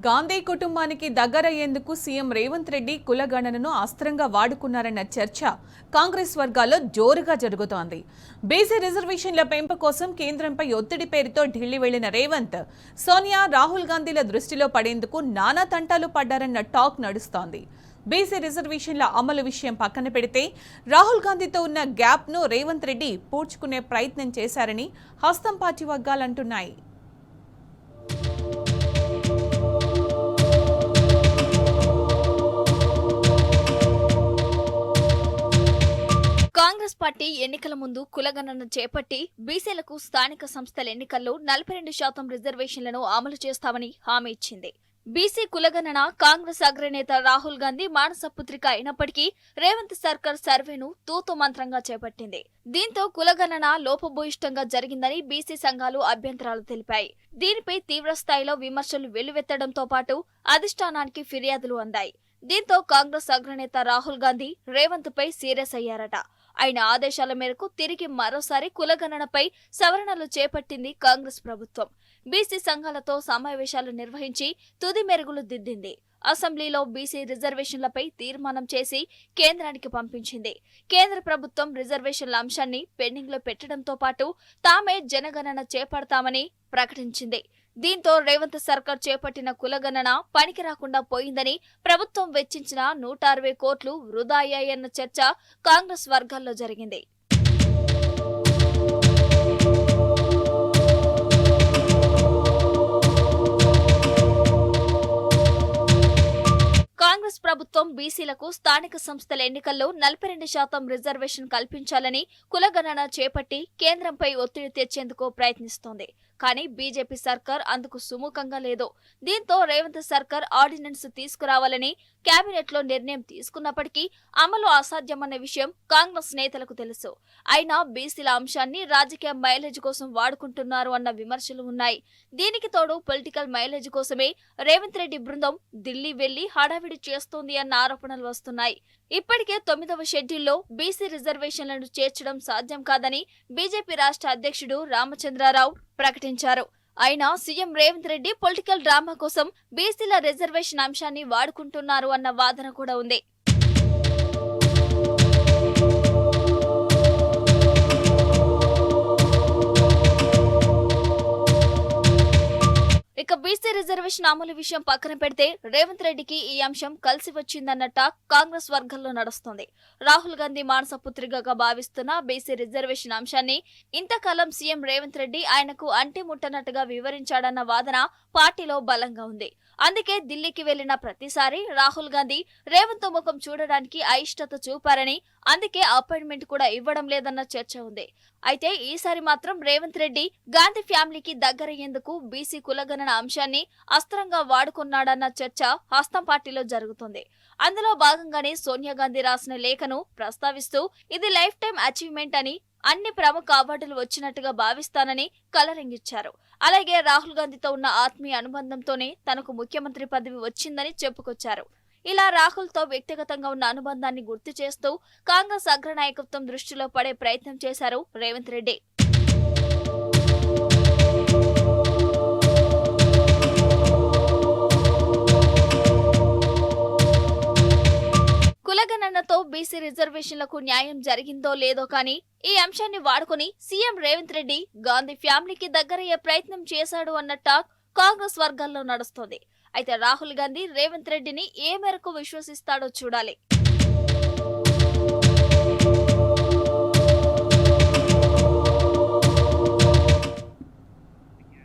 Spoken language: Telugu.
గాంధీ కుటుంబానికి దగ్గరయ్యేందుకు సీఎం రేవంత్ రెడ్డి కులగణనను అస్త్రంగా వాడుకున్నారన్న చర్చ కాంగ్రెస్ వర్గాల్లో జోరుగా జరుగుతోంది. బీసీ రిజర్వేషన్ల పెంపు కోసం కేంద్రంపై ఒత్తిడి పేరుతో ఢిల్లీ వెళ్లిన రేవంత్, సోనియా, రాహుల్ గాంధీల దృష్టిలో పడేందుకు నానా తంటాలు పడ్డారన్న టాక్ నడుస్తోంది. బీసీ రిజర్వేషన్ల అమలు విషయం పక్కన పెడితే రాహుల్ గాంధీతో ఉన్న గ్యాప్ను రేవంత్ రెడ్డి పూడ్చుకునే ప్రయత్నం చేశారని హస్తం పార్టీ వర్గాలంటున్నాయి. కాంగ్రెస్ పార్టీ ఎన్నికల ముందు కులగణన చేపట్టి బీసీలకు స్థానిక సంస్థల ఎన్నికల్లో 42% రిజర్వేషన్లను అమలు చేస్తామని హామీ ఇచ్చింది. బీసీ కులగణన కాంగ్రెస్ అగ్రనేత రాహుల్ గాంధీ మానసపుత్రిక అయినప్పటికీ రేవంత్ సర్కార్ సర్వేను తూతు మంత్రంగా చేపట్టింది. దీంతో కులగణన లోపభూయిష్టంగా జరిగిందని బీసీ సంఘాలు అభ్యంతరాలు తెలిపాయి. దీనిపై తీవ్రస్థాయిలో విమర్శలు వెల్లువెత్తడంతో పాటు అధిష్టానానికి ఫిర్యాదులు అందాయి. దీంతో కాంగ్రెస్ అగ్రనేత రాహుల్ గాంధీ రేవంత్ పై సీరియస్ అయ్యారట. ఆయన ఆదేశాల మేరకు తిరిగి మరోసారి కులగణనపై సవరణలు చేపట్టింది కాంగ్రెస్ ప్రభుత్వం. బీసీ సంఘాలతో సమావేశాలు నిర్వహించి తుది మెరుగులు దిద్దింది. అసెంబ్లీలో బీసీ రిజర్వేషన్లపై తీర్మానం చేసి కేంద్రానికి పంపించింది. కేంద్ర ప్రభుత్వం రిజర్వేషన్ల అంశాన్ని పెండింగ్ లో పెట్టడంతో పాటు తామే జనగణన చేపడతామని ప్రకటించింది. దీంతో రేవంత్ సర్కార్ చేపట్టిన కులగణన పనికి రాకుండా పోయిందని, ప్రభుత్వం వెచ్చించిన 160 కోట్లు వృధా అయ్యాయన్న చర్చ కాంగ్రెస్ వర్గాల్లో జరిగింది. కాంగ్రెస్ ప్రభుత్వం బీసీలకు స్థానిక సంస్థల ఎన్నికల్లో 42% రిజర్వేషన్ కల్పించాలని కులగణన చేపట్టి కేంద్రంపై ఒత్తిడి తెచ్చేందుకు ప్రయత్నిస్తోంది. కానీ బీజేపీ సర్కార్ అందుకు సుముఖంగా లేదు. దీంతో రేవంత్ సర్కార్ ఆర్డినెన్స్ తీసుకురావాలని కేబినెట్ లో నిర్ణయం తీసుకున్నప్పటికీ అమలు అసాధ్యమన్న విషయం కాంగ్రెస్ నేతలకు తెలుసు. అయినా బీసీల అంశాన్ని రాజకీయ మైలేజ్ కోసం వాడుకుంటున్నారు అన్న విమర్శలు ఉన్నాయి. దీనికి తోడు పొలిటికల్ మైలేజ్ కోసమే రేవంత్ రెడ్డి బృందం ఢిల్లీ వెళ్లి హడావిడి చేస్తోంది అన్న ఆరోపణలు వస్తున్నాయి. ఇప్పటికే 9వ షెడ్యూల్లో బీసీ రిజర్వేషన్లను చేర్చడం సాధ్యం కాదని బీజేపీ రాష్ట్ర అధ్యక్షుడు రామచంద్రరావు ప్రకటించారు. అయినా CM Revanth Reddy political drama కోసం బీసీల రిజర్వేషన్ అంశాన్ని వాడుకుంటున్నారు అన్న వాదన కూడా ఉంది. ఇక బీసీ రిజర్వేషన్ అమలు విషయం పక్కన పెడితే రేవంత్ రెడ్డికి ఈ అంశం కలిసి వచ్చిందన్న టాక్ కాంగ్రెస్ వర్గాల్లో నడుస్తోంది. రాహుల్ గాంధీ మానసపుత్రికగా భావిస్తున్న బీసీ రిజర్వేషన్ అంశాన్ని ఇంతకాలం సీఎం రేవంత్ రెడ్డి ఆయనకు అంటి ముట్టనట్టుగా వివరించాడన్న వాదన పార్టీలో బలంగా ఉంది. అందుకే ఢిల్లీకి వెళ్లిన ప్రతిసారి రాహుల్ గాంధీ రేవంత్ ముఖం చూడడానికి అయిష్టత చూపారని, అందుకే అపాయింట్మెంట్ కూడా ఇవ్వడం లేదన్న చర్చ ఉంది. అయితే ఈసారి మాత్రం రేవంత్ రెడ్డి గాంధీ ఫ్యామిలీకి దగ్గరయ్యేందుకు బీసీ కులగణన అంశాన్ని అస్త్రంగా వాడుకున్నాడన్న చర్చ హస్తం పార్టీలో జరుగుతుంది. అందులో భాగంగానే సోనియా గాంధీ రాసిన లేఖను ప్రస్తావిస్తూ ఇది లైఫ్ టైం అచీవ్మెంట్ అని, అన్ని ప్రముఖ అవార్డులు వచ్చినట్టుగా భావిస్తానని కలరింగిచ్చారు. అలాగే రాహుల్ గాంధీతో ఉన్న ఆత్మీయ అనుబంధంతోనే తనకు ముఖ్యమంత్రి పదవి వచ్చిందని చెప్పుకొచ్చారు. ఇలా రాహుల్ తో వ్యక్తిగతంగా ఉన్న అనుబంధాన్ని గుర్తు చేస్తూ కాంగ్రెస్ అగ్రనాయకత్వం దృష్టిలో పడే ప్రయత్నం చేశారు రేవంత్ రెడ్డి. కులగణనతో బీసీ రిజర్వేషన్లకు న్యాయం జరిగిందో లేదో కానీ ఈ అంశాన్ని వాడుకుని సీఎం రేవంత్ రెడ్డి గాంధీ ఫ్యామిలీకి దగ్గరయ్యే ప్రయత్నం చేశాడు అన్న టాక్ కాంగ్రెస్ వర్గాల్లో నడుస్తోంది. అయితే రాహుల్ గాంధీ రేవంత్ రెడ్డిని ఏ మేరకు విశ్వసిస్తాడో చూడాలి.